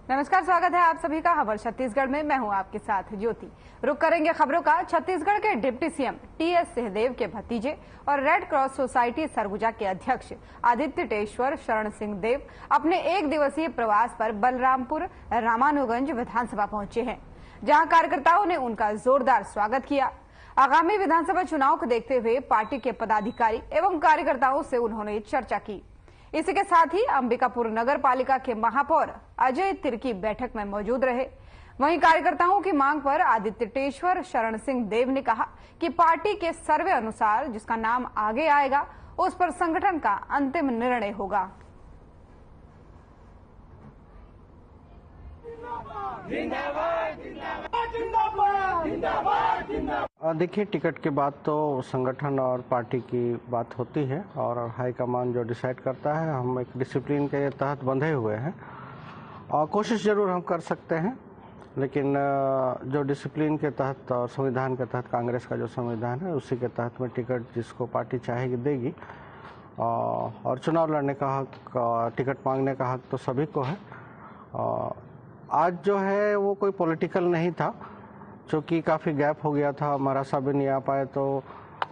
नमस्कार, स्वागत है आप सभी का खबर छत्तीसगढ़ में। मैं हूं आपके साथ ज्योति। रुक करेंगे खबरों का। छत्तीसगढ़ के डिप्टी सीएम टीएस सिंहदेव के भतीजे और रेड क्रॉस सोसाइटी सरगुजा के अध्यक्ष आदित्य टेश्वर शरण सिंह देव अपने एक दिवसीय प्रवास पर बलरामपुर रामानुगंज विधानसभा पहुंचे हैं, जहां कार्यकर्ताओं ने उनका जोरदार स्वागत किया। आगामी विधानसभा चुनाव को देखते हुए पार्टी के पदाधिकारी एवं कार्यकर्ताओं से उन्होंने चर्चा की। इसी के साथ ही अंबिकापुर नगर पालिका के महापौर अजय तिर्की बैठक में मौजूद रहे। वहीं कार्यकर्ताओं की मांग पर आदित्य टेश्वर शरण सिंह देव ने कहा कि पार्टी के सर्वे अनुसार जिसका नाम आगे आएगा उस पर संगठन का अंतिम निर्णय होगा। देखिए, टिकट के बाद तो संगठन और पार्टी की बात होती है और हाईकमान जो डिसाइड करता है। हम एक डिसिप्लिन के तहत बंधे हुए हैं और कोशिश जरूर हम कर सकते हैं, लेकिन जो डिसिप्लिन के तहत और संविधान के तहत कांग्रेस का जो संविधान है उसी के तहत में टिकट जिसको पार्टी चाहेगी देगी। और चुनाव लड़ने का हक, टिकट मांगने का हक तो सभी को है। आज जो है वो कोई पॉलिटिकल नहीं था, क्योंकि काफ़ी गैप हो गया था। हमारा सब भी नहीं आ पाए, तो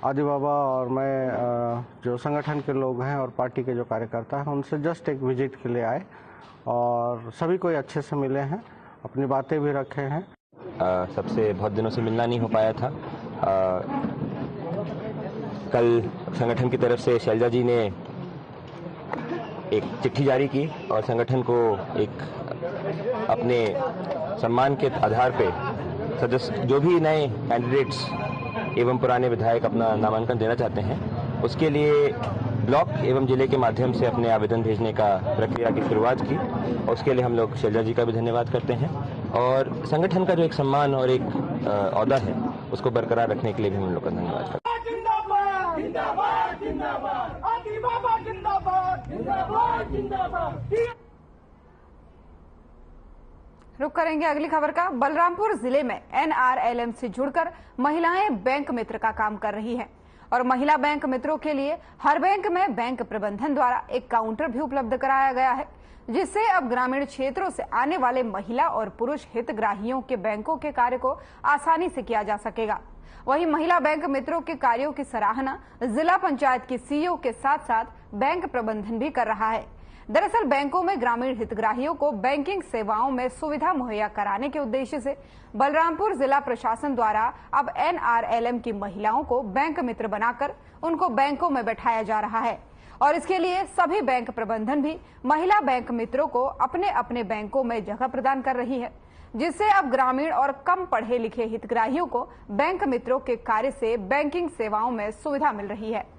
आदि बाबा और मैं जो संगठन के लोग हैं और पार्टी के जो कार्यकर्ता हैं उनसे जस्ट एक विजिट के लिए आए और सभी कोई अच्छे से मिले हैं, अपनी बातें भी रखे हैं। सबसे बहुत दिनों से मिलना नहीं हो पाया था। कल संगठन की तरफ से शैलजा जी ने एक चिट्ठी जारी की और संगठन को एक अपने सम्मान के आधार पे सदस्य जो भी नए कैंडिडेट्स एवं पुराने विधायक अपना नामांकन देना चाहते हैं उसके लिए ब्लॉक एवं जिले के माध्यम से अपने आवेदन भेजने का प्रक्रिया की शुरुआत की। और उसके लिए हम लोग शैलजा जी का भी धन्यवाद करते हैं और संगठन का जो एक सम्मान और एक ओहदा है उसको बरकरार रखने के लिए भी हम लोग का धन्यवाद करते हैं। रुक करेंगे अगली खबर का। बलरामपुर जिले में एनआरएलएम से जुड़कर महिलाएं बैंक मित्र का काम कर रही हैं और महिला बैंक मित्रों के लिए हर बैंक में बैंक प्रबंधन द्वारा एक काउंटर भी उपलब्ध कराया गया है, जिससे अब ग्रामीण क्षेत्रों से आने वाले महिला और पुरुष हितग्राहियों के बैंकों के कार्य को आसानी से किया जा सकेगा। वहीं महिला बैंक मित्रों के कार्यों की सराहना जिला पंचायत की सीईओ के साथ साथ बैंक प्रबंधन भी कर रहा है। दरअसल बैंकों में ग्रामीण हितग्राहियों को बैंकिंग सेवाओं में सुविधा मुहैया कराने के उद्देश्य से बलरामपुर जिला प्रशासन द्वारा अब एनआरएलएम की महिलाओं को बैंक मित्र बनाकर उनको बैंकों में बैठाया जा रहा है और इसके लिए सभी बैंक प्रबंधन भी महिला बैंक मित्रों को अपने अपने बैंकों में जगह प्रदान कर रही है, जिससे अब ग्रामीण और कम पढ़े लिखे हितग्राहियों को बैंक मित्रों के कार्य से बैंकिंग सेवाओं में सुविधा मिल रही है।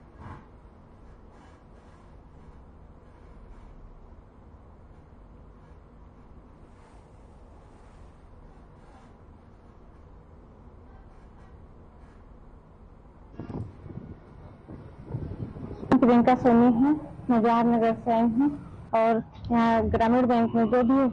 प्रियंका सोनी है, मैं जवाहर नगर से आई हूँ और यहाँ ग्रामीण बैंक में जो भी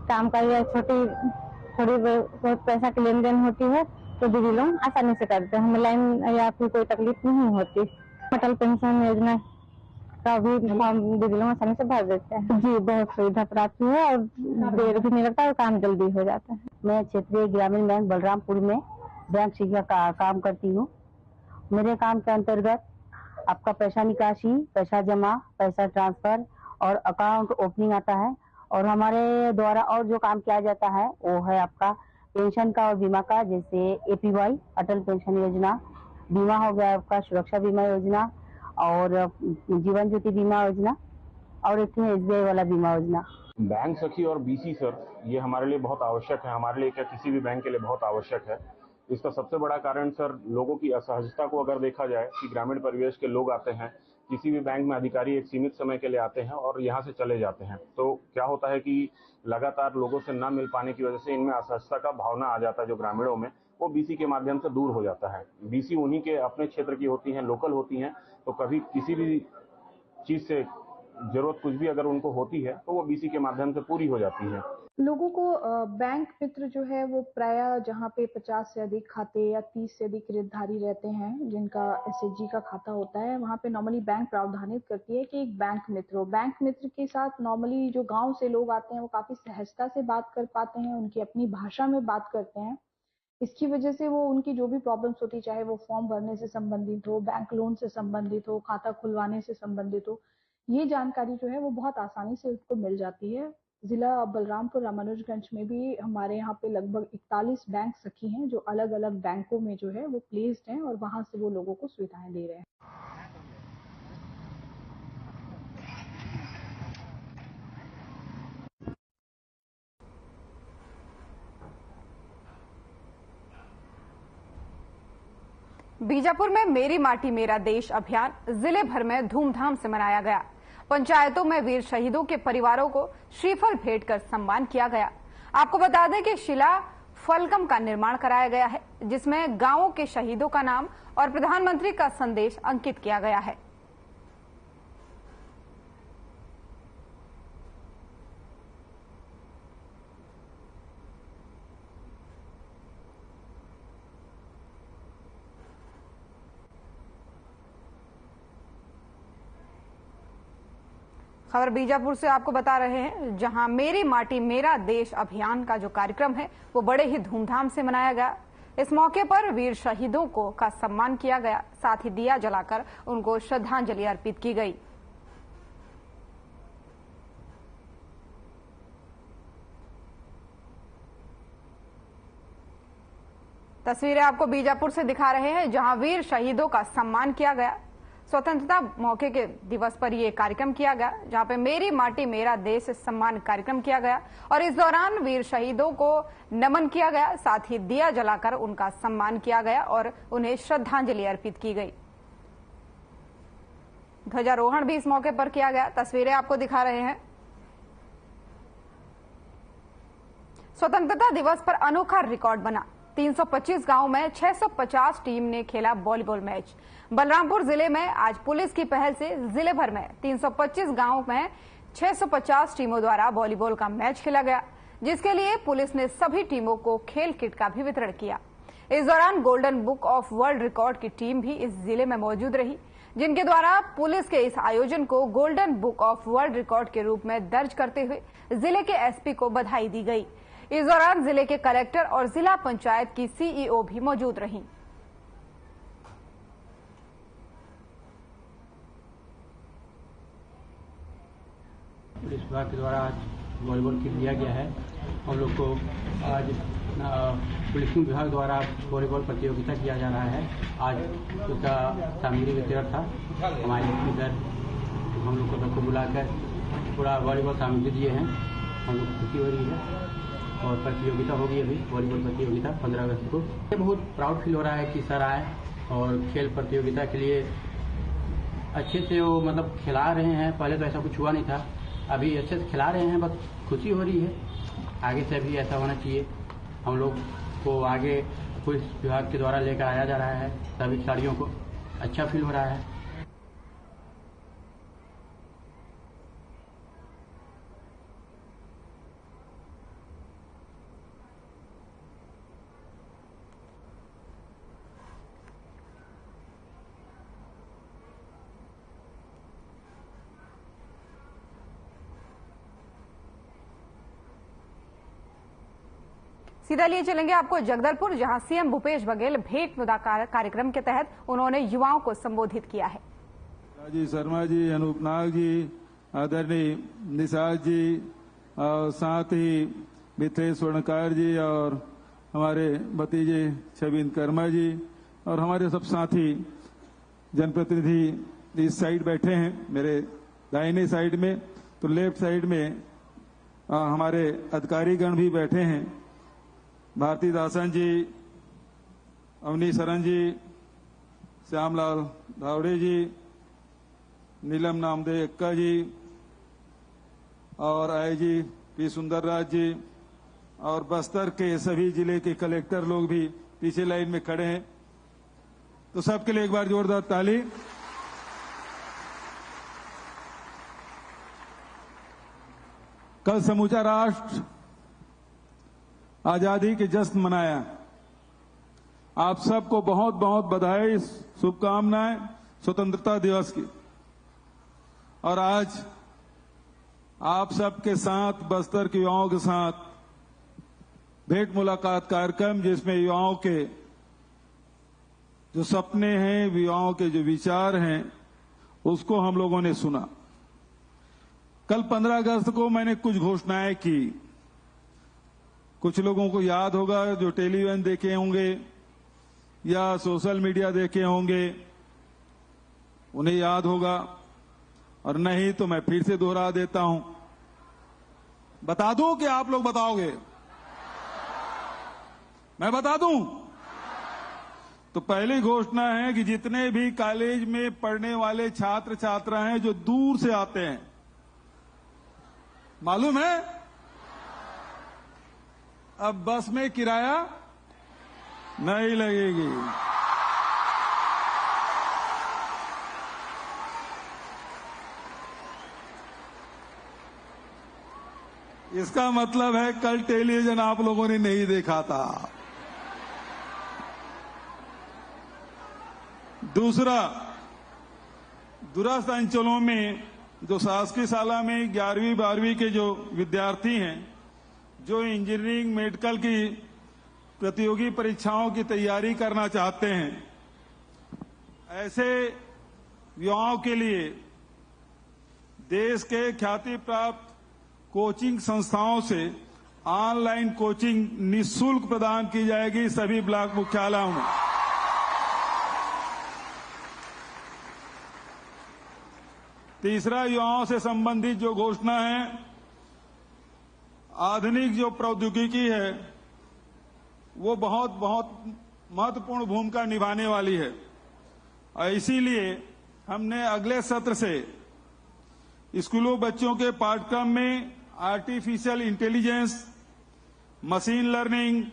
काम का या थोड़ी बहुत पैसा की लेन देन होती है तो दीदी लोग आसानी से करते हैं, हमें लाइन या फिर कोई तकलीफ नहीं होती। अटल पेंशन योजना का भी फॉर्म दीदी लोग आसानी से भर देते हैं। जी, बहुत सुविधा प्राप्त हुई है और देर भी नहीं लगता और काम जल्दी हो जाता है। मैं क्षेत्रीय ग्रामीण बैंक बलरामपुर में बैंक शिक्षा का काम करती हूँ। मेरे काम के अंतर्गत आपका पैसा निकासी, पैसा जमा, पैसा ट्रांसफर और अकाउंट ओपनिंग आता है और हमारे द्वारा और जो काम किया जाता है वो है आपका पेंशन का और बीमा का, जैसे एपीवाई अटल पेंशन योजना, बीमा हो गया आपका सुरक्षा बीमा योजना और जीवन ज्योति बीमा योजना और एक एसबीआई वाला बीमा योजना। बैंक सखी और बीसी सर ये हमारे लिए बहुत आवश्यक है, हमारे लिए क्या किसी भी बैंक के लिए बहुत आवश्यक है। इसका सबसे बड़ा कारण सर लोगों की असहजता को अगर देखा जाए कि ग्रामीण परिवेश के लोग आते हैं किसी भी बैंक में, अधिकारी एक सीमित समय के लिए आते हैं और यहाँ से चले जाते हैं, तो क्या होता है कि लगातार लोगों से न मिल पाने की वजह से इनमें असहजता का भावना आ जाता है जो ग्रामीणों में, वो बीसी के माध्यम से दूर हो जाता है। बीसी उन्हीं के अपने क्षेत्र की होती हैं, लोकल होती हैं, तो कभी किसी भी चीज से जरूरत कुछ भी अगर उनको होती है तो वो बीसी के माध्यम से पूरी हो जाती है। लोगों को बैंक मित्र जो है वो प्रायः जहाँ पे 50 से अधिक खाते या 30 से अधिक ऋणधारी रहते हैं जिनका एसएचजी का खाता होता है, वहाँ पे नॉर्मली बैंक प्रावधानित करती है कि एक बैंक मित्र हो। बैंक मित्र के साथ नॉर्मली जो गांव से लोग आते हैं वो काफी सहजता से बात कर पाते हैं, उनकी अपनी भाषा में बात करते हैं। इसकी वजह से वो उनकी जो भी प्रॉब्लम्स होती, चाहे वो फॉर्म भरने से संबंधित हो, बैंक लोन से संबंधित हो, खाता खुलवाने से संबंधित हो, ये जानकारी जो है वो बहुत आसानी से उसको मिल जाती है। जिला बलरामपुर रामानुजगंज में भी हमारे यहाँ पे लगभग 41 बैंक सखी हैं जो अलग अलग बैंकों में जो है वो प्लेस्ड हैं और वहां से वो लोगों को सुविधाएं दे रहे हैं। बीजापुर में मेरी माटी मेरा देश अभियान जिले भर में धूमधाम से मनाया गया। पंचायतों में वीर शहीदों के परिवारों को श्रीफल भेंट कर सम्मान किया गया। आपको बता दें कि शिला फलकम का निर्माण कराया गया है, जिसमें गांवों के शहीदों का नाम और प्रधानमंत्री का संदेश अंकित किया गया है। खबर बीजापुर से आपको बता रहे हैं, जहां मेरी माटी मेरा देश अभियान का जो कार्यक्रम है वो बड़े ही धूमधाम से मनाया गया। इस मौके पर वीर शहीदों को का सम्मान किया गया, साथ ही दिया जलाकर उनको श्रद्धांजलि अर्पित की गई। तस्वीरें आपको बीजापुर से दिखा रहे हैं, जहां वीर शहीदों का सम्मान किया गया। स्वतंत्रता मौके के दिवस पर यह कार्यक्रम किया गया, जहां पे मेरी माटी मेरा देश सम्मान कार्यक्रम किया गया और इस दौरान वीर शहीदों को नमन किया गया, साथ ही दिया जलाकर उनका सम्मान किया गया और उन्हें श्रद्धांजलि अर्पित की गई। ध्वजारोहण भी इस मौके पर किया गया। तस्वीरें आपको दिखा रहे हैं। स्वतंत्रता दिवस पर अनोखा रिकॉर्ड बना। 325 गांव में 650 टीम ने खेला वॉलीबॉल मैच। बलरामपुर जिले में आज पुलिस की पहल से जिले भर में 325 गांव में 650 टीमों द्वारा वॉलीबॉल का मैच खेला गया, जिसके लिए पुलिस ने सभी टीमों को खेल किट का भी वितरण किया। इस दौरान golden book of world record की टीम भी इस जिले में मौजूद रही, जिनके द्वारा पुलिस के इस आयोजन को golden book of world record के रूप में दर्ज करते हुए जिले के एसपी को बधाई दी गई। इस दौरान जिले के कलेक्टर और जिला पंचायत की सीईओ भी मौजूद रहीं। पुलिस विभाग के द्वारा आज वॉलीबॉल किट दिया गया है। हम लोग को आज पुलिसिंग विभाग द्वारा वॉलीबॉल प्रतियोगिता किया जा रहा है। आज उसका सामग्री वितरण था। हमारे इधर हम लोग को सबको बुलाकर पूरा वॉलीबॉल सामग्री दिए हैं। हम लोग को खुशी हो रही है और प्रतियोगिता होगी अभी वॉलीबॉल प्रतियोगिता 15 अगस्त को। ये बहुत प्राउड फील हो रहा है कि सर आए और खेल प्रतियोगिता के लिए अच्छे से वो मतलब खिला रहे हैं। पहले तो ऐसा कुछ हुआ नहीं था, अभी अच्छे से खिला रहे हैं, बस खुशी हो रही है। आगे से भी ऐसा होना चाहिए। हम लोग को आगे पुलिस विभाग के द्वारा लेकर आया जा रहा है सभी खिलाड़ियों को, अच्छा फील हो रहा है। सीधा लिए चलेंगे आपको जगदलपुर, जहां सीएम भूपेश बघेल भेंट मुदा कार्यक्रम के तहत उन्होंने युवाओं को संबोधित किया है। जी शर्मा जी, अनूप नाग जी, आदरणीय निषाद जी और साथ ही मित्रेश स्वर्णकार जी और हमारे भतीजे छबिन कर्मा जी और हमारे सब साथी जनप्रतिनिधि इस साइड बैठे हैं। मेरे दाहिने साइड में तो लेफ्ट साइड में हमारे अधिकारीगण भी बैठे हैं। भारती दासन जी, अवनी सरन जी, श्यामलाल धावड़े जी, नीलम नामदेव एक्का जी और आईजी पी सुंदरराज जी और बस्तर के सभी जिले के कलेक्टर लोग भी पीछे लाइन में खड़े हैं। तो सबके लिए एक बार जोरदार ताली। कल समूचा राष्ट्र आजादी के जश्न मनाया। आप सबको बहुत बहुत बधाई, शुभकामनाएं स्वतंत्रता दिवस की। और आज आप सबके साथ, बस्तर के युवाओं के साथ भेंट मुलाकात कार्यक्रम, जिसमें युवाओं के जो सपने हैं, युवाओं के जो विचार हैं, उसको हम लोगों ने सुना। कल 15 अगस्त को मैंने कुछ घोषणाएं की। कुछ लोगों को याद होगा जो टेलीविजन देखे होंगे या सोशल मीडिया देखे होंगे, उन्हें याद होगा, और नहीं तो मैं फिर से दोहरा देता हूं। बता दूं कि आप लोग बताओगे? मैं बता दूं? तो पहली घोषणा है कि जितने भी कॉलेज में पढ़ने वाले छात्र छात्रा हैं जो दूर से आते हैं, मालूम है अब बस में किराया नहीं लगेगी। इसका मतलब है कल टेलीविजन आप लोगों ने नहीं देखा था। दूसरा, दूरस्थ अंचलों में जो शासकीय शाला में 11वीं 12वीं के जो विद्यार्थी हैं, जो इंजीनियरिंग मेडिकल की प्रतियोगी परीक्षाओं की तैयारी करना चाहते हैं, ऐसे युवाओं के लिए देश के ख्याति प्राप्त कोचिंग संस्थाओं से ऑनलाइन कोचिंग निःशुल्क प्रदान की जाएगी सभी ब्लॉक मुख्यालयों में। तीसरा, युवाओं से संबंधित जो घोषणा है, आधुनिक जो प्रौद्योगिकी है वो बहुत बहुत महत्वपूर्ण भूमिका निभाने वाली है। और इसीलिए हमने अगले सत्र से स्कूलों बच्चों के पाठ्यक्रम में artificial intelligence, machine learning,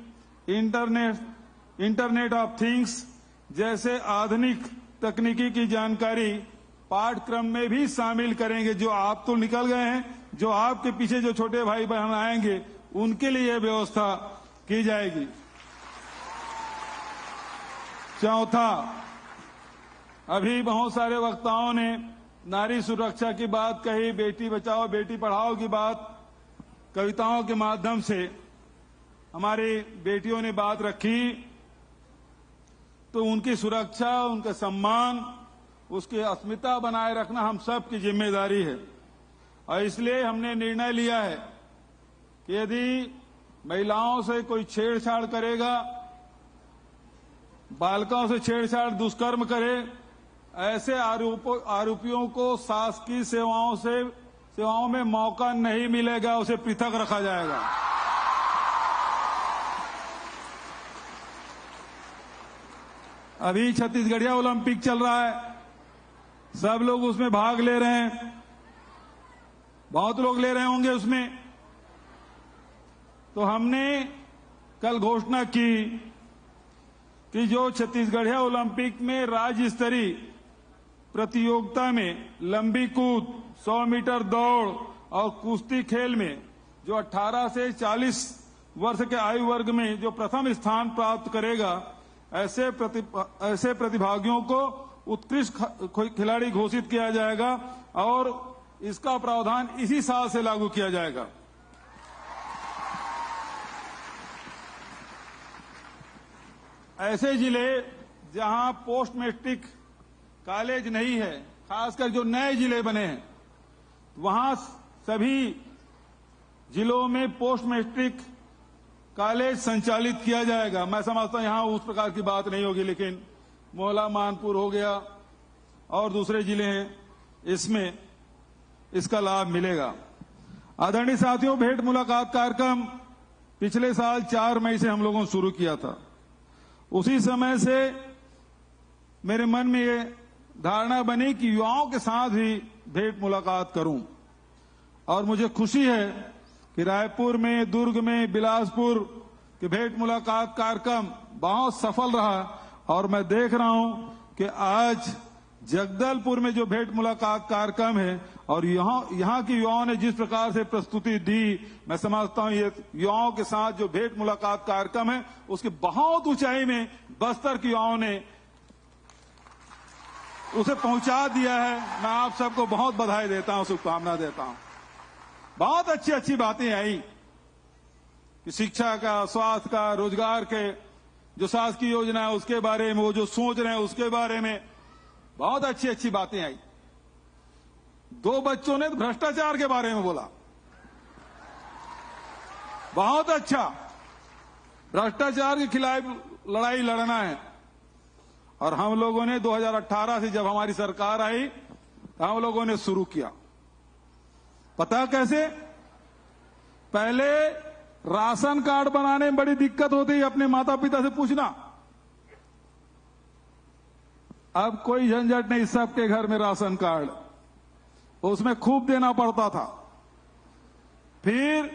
internet of things जैसे आधुनिक तकनीकी की जानकारी पाठ्यक्रम में भी शामिल करेंगे। जो आप तो निकल गए हैं, जो आपके पीछे जो छोटे भाई बहन आएंगे, उनके लिए यह व्यवस्था की जाएगी। चौथा, अभी बहुत सारे वक्ताओं ने नारी सुरक्षा की बात कही, बेटी बचाओ बेटी पढ़ाओ की बात, कविताओं के माध्यम से हमारी बेटियों ने बात रखी। तो उनकी सुरक्षा, उनका सम्मान, उसकी अस्मिता बनाए रखना हम सब की जिम्मेदारी है। और इसलिए हमने निर्णय लिया है कि यदि महिलाओं से कोई छेड़छाड़ करेगा, बालिकाओं से छेड़छाड़, दुष्कर्म करे, ऐसे आरोपियों को शासकीय सेवाओं में मौका नहीं मिलेगा, उसे पृथक रखा जाएगा। अभी छत्तीसगढ़िया ओलंपिक चल रहा है, सब लोग उसमें भाग ले रहे हैं, बहुत लोग ले रहे होंगे उसमें। तो हमने कल घोषणा की कि जो छत्तीसगढ़िया ओलंपिक में राज्य स्तरीय प्रतियोगिता में लंबी कूद, 100 मीटर दौड़ और कुश्ती खेल में जो 18 से 40 वर्ष के आयु वर्ग में जो प्रथम स्थान प्राप्त करेगा, ऐसे प्रतिभागियों को उत्कृष्ट खिलाड़ी घोषित किया जाएगा और इसका प्रावधान इसी साल से लागू किया जाएगा। ऐसे जिले जहां पोस्ट मैट्रिक कॉलेज नहीं है, खासकर जो नए जिले बने हैं, वहां सभी जिलों में पोस्ट मैट्रिक कॉलेज संचालित किया जाएगा। मैं समझता हूं यहां उस प्रकार की बात नहीं होगी, लेकिन मोहला, मानपुर हो गया और दूसरे जिले हैं, इसमें इसका लाभ मिलेगा। आदरणीय साथियों, भेंट मुलाकात कार्यक्रम पिछले साल 4 मई से हम लोगों ने शुरू किया था। उसी समय से मेरे मन में ये धारणा बनी कि युवाओं के साथ ही भेंट मुलाकात करूं, और मुझे खुशी है कि रायपुर में, दुर्ग में, बिलासपुर के भेंट मुलाकात कार्यक्रम बहुत सफल रहा। और मैं देख रहा हूं कि आज जगदलपुर में जो भेंट मुलाकात कार्यक्रम है और यहाँ के युवाओं ने जिस प्रकार से प्रस्तुति दी, मैं समझता हूं ये युवाओं के साथ जो भेंट मुलाकात कार्यक्रम है उसकी बहुत ऊंचाई में बस्तर के युवाओं ने उसे पहुंचा दिया है। मैं आप सबको बहुत बधाई देता हूं, शुभकामना देता हूं। बहुत अच्छी अच्छी बातें आई कि शिक्षा का, स्वास्थ्य का, रोजगार के जो शासकीय योजना है उसके बारे में, वो जो सोच रहे हैं उसके बारे में बहुत अच्छी अच्छी बातें आई। 2 बच्चों ने भ्रष्टाचार के बारे में बोला, बहुत अच्छा। भ्रष्टाचार के खिलाफ लड़ाई लड़ना है और हम लोगों ने 2018 से जब हमारी सरकार आई हम लोगों ने शुरू किया। पता कैसे? पहले राशन कार्ड बनाने में बड़ी दिक्कत होती है, अपने माता पिता से पूछना। अब कोई झंझट नहीं, सबके घर में राशन कार्ड, उसमें खूब देना पड़ता था। फिर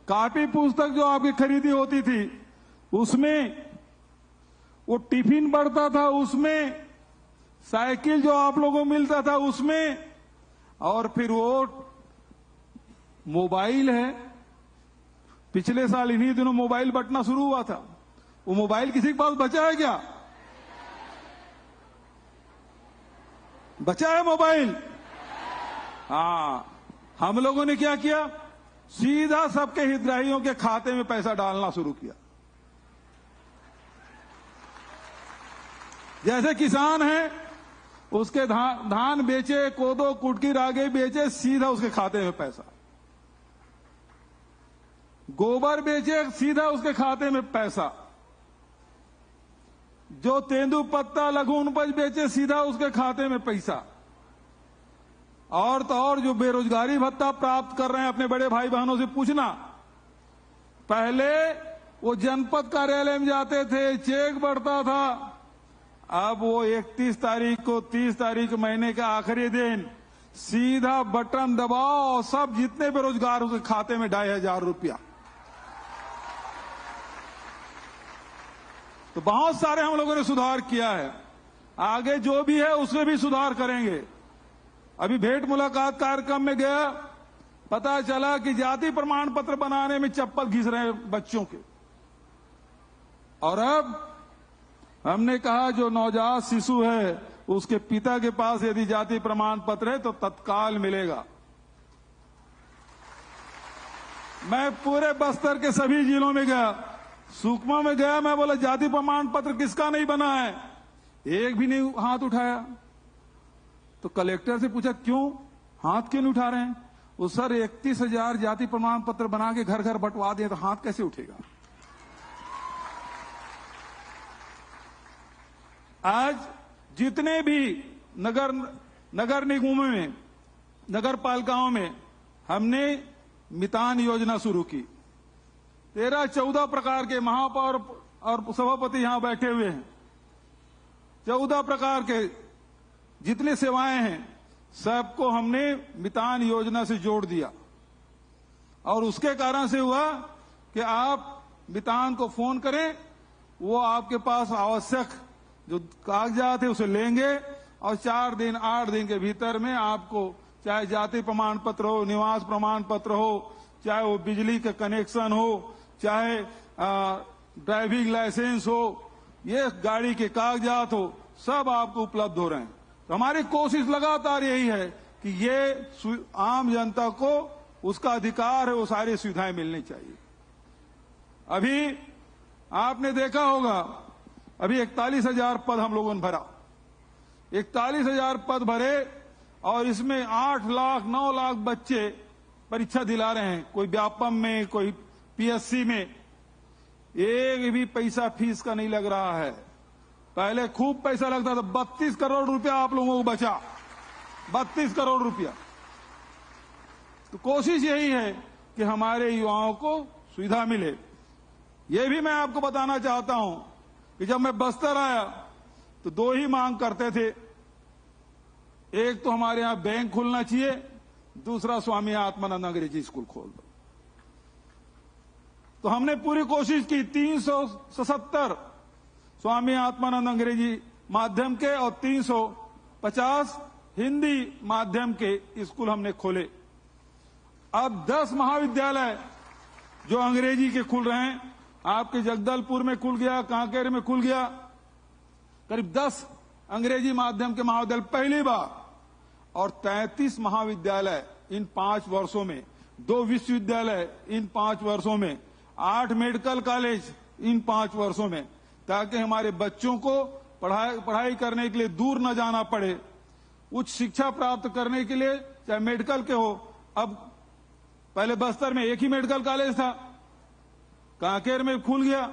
कॉपी पुस्तक जो आपकी खरीदी होती थी उसमें वो टिफिन बढ़ता था, उसमें साइकिल जो आप लोगों को मिलता था उसमें, और फिर वो मोबाइल है। पिछले साल इन्हीं दिनों मोबाइल बंटना शुरू हुआ था। वो मोबाइल किसी के पास बचा है क्या? बचा है मोबाइल? हाँ, हम लोगों ने क्या किया, सीधा सबके हितग्राहियों के खाते में पैसा डालना शुरू किया। जैसे किसान है उसके धान बेचे, कोदो कुटकी रागे बेचे, सीधा उसके खाते में पैसा। गोबर बेचे, सीधा उसके खाते में पैसा। जो तेंदू पत्ता लघु उपज बेचे, सीधा उसके खाते में पैसा। और तो और जो बेरोजगारी भत्ता प्राप्त कर रहे हैं अपने बड़े भाई बहनों से पूछना। पहले वो जनपद कार्यालय में जाते थे, चेक बढ़ता था, अब वो 31 तारीख को 30 तारीख महीने का आखिरी दिन सीधा बटन दबाओ और सब जितने बेरोजगार उसके खाते में 2500 रुपया। तो बहुत सारे हम लोगों ने सुधार किया है, आगे जो भी है उसमें भी सुधार करेंगे। अभी भेंट मुलाकात कार्यक्रम में गया, पता चला कि जाति प्रमाण पत्र बनाने में चप्पल घिस रहे हैं बच्चों के। और अब हमने कहा जो नवजात शिशु है उसके पिता के पास यदि जाति प्रमाण पत्र है तो तत्काल मिलेगा। मैं पूरे बस्तर के सभी जिलों में गया, सुकमा में गया, मैं बोला जाति प्रमाण पत्र किसका नहीं बना है? एक भी नहीं हाथ उठाया। तो कलेक्टर से पूछा क्यों हाथ क्यों नहीं उठा रहे हैं? वो सर 31,000 जाति प्रमाण पत्र बना के घर घर बंटवा दिए तो हाथ कैसे उठेगा? आज जितने भी नगर निगमों में, नगर पालिकाओं में हमने मितान योजना शुरू की। 13-14 प्रकार के महापौर और सभापति यहां बैठे हुए हैं। 14 प्रकार के जितने सेवाएं हैं सबको हमने मितान योजना से जोड़ दिया। और उसके कारण से हुआ कि आप मितान को फोन करें, वो आपके पास आवश्यक जो कागजात है उसे लेंगे और 4 दिन 8 दिन के भीतर में आपको चाहे जाति प्रमाण पत्र हो, निवास प्रमाण पत्र हो, चाहे वो बिजली का कनेक्शन हो, चाहे ड्राइविंग लाइसेंस हो, ये गाड़ी के कागजात हो, सब आपको उपलब्ध हो रहे हैं। तो हमारी कोशिश लगातार यही है कि ये आम जनता को उसका अधिकार है, वो सारी सुविधाएं मिलनी चाहिए। अभी आपने देखा होगा, अभी 41,000 पद हम लोगों ने भरा। 41,000 पद भरे और इसमें 8 लाख 9 लाख बच्चे परीक्षा दिला रहे हैं, कोई व्यापम में, कोई पीएससी में। एक भी पैसा फीस का नहीं लग रहा है। पहले खूब पैसा लगता था, 32 करोड़ रुपया आप लोगों को बचा, 32 करोड़ रुपया। तो कोशिश यही है कि हमारे युवाओं को सुविधा मिले। ये भी मैं आपको बताना चाहता हूं कि जब मैं बस्तर आया तो 2 ही मांग करते थे। एक तो हमारे यहां बैंक खुलना चाहिए, दूसरा स्वामी आत्मानंद अंग्रेजी स्कूल खोल दो। तो हमने पूरी कोशिश की, 377 स्वामी आत्मानंद अंग्रेजी माध्यम के और 300 50 हिंदी माध्यम के स्कूल हमने खोले। अब 10 महाविद्यालय जो अंग्रेजी के खुल रहे हैं, आपके जगदलपुर में खुल गया, कांकेर में खुल गया, करीब 10 अंग्रेजी माध्यम के महाविद्यालय पहली बार, और 33 महाविद्यालय इन 5 वर्षों में, 2 विश्वविद्यालय इन 5 वर्षों में, 8 मेडिकल कॉलेज इन 5 वर्षों में, ताकि हमारे बच्चों को पढ़ाई करने के लिए दूर न जाना पड़े, उच्च शिक्षा प्राप्त करने के लिए, चाहे मेडिकल के हो। अब पहले बस्तर में एक ही मेडिकल कॉलेज था, कांकेर में खुल गया,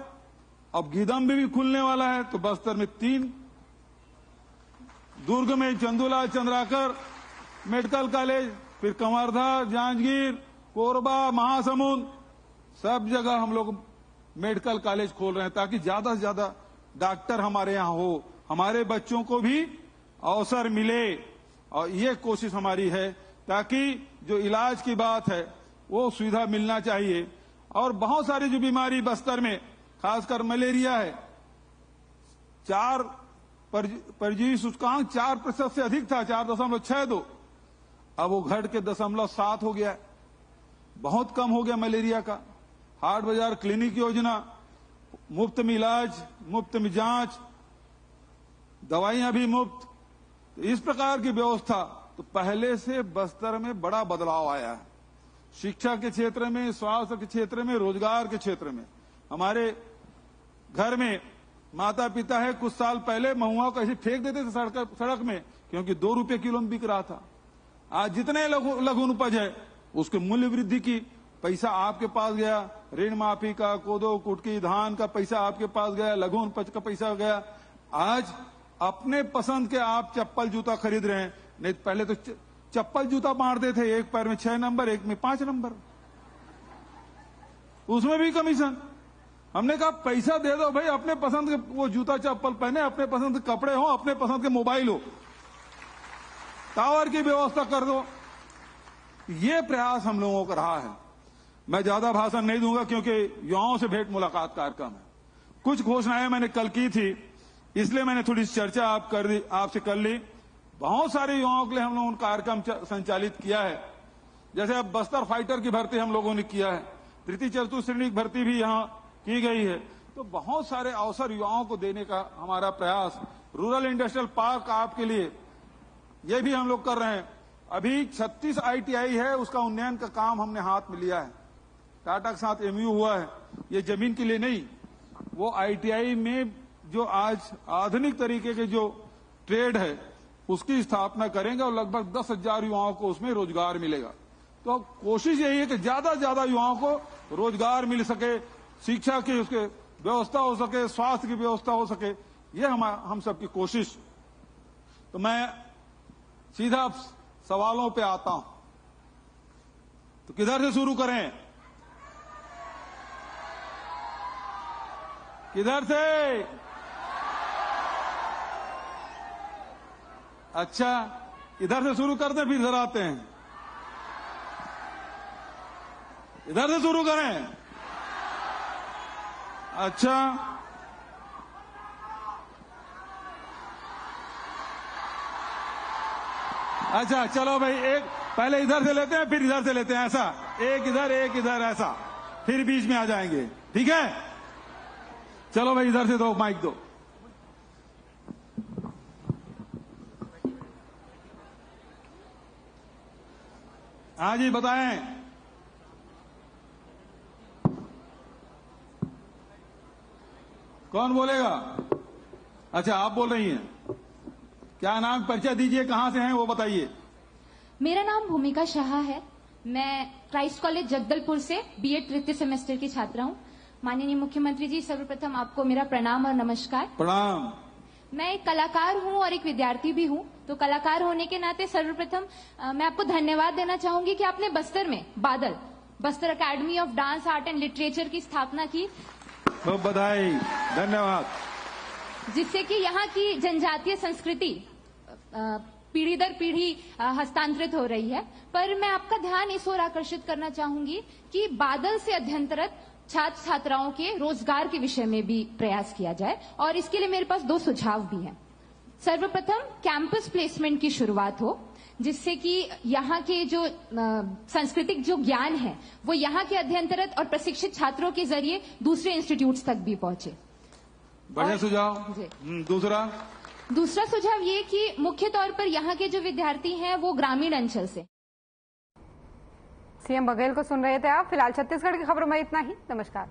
अब गीदम में भी खुलने वाला है, तो बस्तर में 3, दुर्ग में चंदूलाल चंद्राकर मेडिकल कॉलेज, फिर कंवरधा, जांजगीर, कोरबा, महासमुंद, सब जगह हम लोग मेडिकल कॉलेज खोल रहे हैं ताकि ज्यादा से ज्यादा डॉक्टर हमारे यहाँ हो, हमारे बच्चों को भी अवसर मिले। और ये कोशिश हमारी है ताकि जो इलाज की बात है वो सुविधा मिलना चाहिए। और बहुत सारी जो बीमारी बस्तर में, खासकर मलेरिया है, 4 परजीवी सूचकांक 4% से अधिक था, 4.62, अब वो घट के 0.7 हो गया है। बहुत कम हो गया मलेरिया का। हाट बाजार क्लिनिक योजना, मुफ्त में इलाज, मुफ्त में जांच, दवाइयां भी मुफ्त, तो इस प्रकार की व्यवस्था, तो पहले से बस्तर में बड़ा बदलाव आया है। शिक्षा के क्षेत्र में, स्वास्थ्य के क्षेत्र में, रोजगार के क्षेत्र में। हमारे घर में माता पिता है, कुछ साल पहले महुआ को ऐसे फेंक देते थे सड़क में, क्योंकि 2 रुपये किलो में बिक रहा था। आज जितने लघु उपज है उसके मूल्य वृद्धि की, पैसा आपके पास गया, ऋण माफी का, कोदो कुटकी धान का पैसा आपके पास गया, लघु उपज का पैसा गया। आज अपने पसंद के आप चप्पल जूता खरीद रहे हैं, नहीं पहले तो चप्पल जूता बांटते थे, एक पैर में 6 नंबर, एक में 5 नंबर, उसमें भी कमीशन। हमने कहा पैसा दे दो भाई, अपने पसंद के वो जूता चप्पल पहने, अपने पसंद के कपड़े हो, अपने पसंद के मोबाइल हो, टावर की व्यवस्था कर दो। ये प्रयास हम लोगों का रहा है। मैं ज्यादा भाषण नहीं दूंगा क्योंकि युवाओं से भेंट मुलाकात कार्यक्रम है। कुछ घोषणाएं मैंने कल की थी, इसलिए मैंने थोड़ी चर्चा आपसे कर ली। बहुत सारे युवाओं के लिए हम लोगों ने कार्यक्रम संचालित किया है। जैसे अब बस्तर फाइटर की भर्ती हम लोगों ने किया है, तृतीय चतुर्थ श्रेणी की भर्ती भी यहाँ की गई है। तो बहुत सारे अवसर युवाओं को देने का हमारा प्रयास। रूरल इंडस्ट्रियल पार्क आपके लिए, ये भी हम लोग कर रहे हैं। अभी 36 ITI है, उसका उन्नयन का काम हमने हाथ में लिया है। टाटा के साथ MOU हुआ है। ये जमीन के लिए नहीं, वो ITI में जो आज आधुनिक तरीके के जो ट्रेड है उसकी स्थापना करेंगे और लगभग 10,000 युवाओं को उसमें रोजगार मिलेगा। तो कोशिश यही है कि ज्यादा से ज्यादा युवाओं को रोजगार मिल सके, शिक्षा की उसके व्यवस्था हो सके, स्वास्थ्य की व्यवस्था हो सके, ये हम सबकी कोशिश। तो मैं सीधा सवालों पे आता हूं, तो किधर से शुरू करें? किधर से? अच्छा, इधर से शुरू करते हैं, फिर इधर आते हैं। इधर से शुरू करें? अच्छा, अच्छा चलो भाई, एक पहले इधर से लेते हैं, फिर इधर से लेते हैं, ऐसा एक इधर ऐसा, फिर बीच में आ जाएंगे, ठीक है? चलो भाई, इधर से दो, माइक दो। हाँ जी, बताएं। कौन बोलेगा? अच्छा, आप बोल रही हैं। क्या नाम, परिचय दीजिए, कहां से हैं वो बताइए। मेरा नाम भूमिका शाह है। मैं क्राइस्ट कॉलेज जगदलपुर से BEd तृतीय सेमेस्टर की छात्रा हूँ। माननीय मुख्यमंत्री जी, सर्वप्रथम आपको मेरा प्रणाम और नमस्कार। प्रणाम। मैं एक कलाकार हूँ और एक विद्यार्थी भी हूँ। तो कलाकार होने के नाते सर्वप्रथम मैं आपको धन्यवाद देना चाहूंगी कि आपने बस्तर में Bastar academy of dance, art and literature की स्थापना की। बहुत बधाई, धन्यवाद। जिससे कि यहाँ की जनजातीय संस्कृति पीढ़ी दर पीढ़ी हस्तांतरित हो रही है। पर मैं आपका ध्यान इस ओर आकर्षित करना चाहूंगी कि बादल से अध्ययनरत छात्र छात्राओं के रोजगार के विषय में भी प्रयास किया जाए, और इसके लिए मेरे पास 2 सुझाव भी हैं। सर्वप्रथम कैंपस प्लेसमेंट की शुरुआत हो, जिससे कि यहाँ के जो सांस्कृतिक जो ज्ञान है वो यहाँ के अध्ययनरत और प्रशिक्षित छात्रों के जरिए दूसरे इंस्टीट्यूट्स तक भी पहुंचे। बढ़िया सुझाव। दूसरा सुझाव ये कि मुख्य तौर पर यहाँ के जो विद्यार्थी हैं वो ग्रामीण अंचल से। सीएम बघेल को सुन रहे थे आप। फिलहाल छत्तीसगढ़ की खबरों में इतना ही। नमस्कार।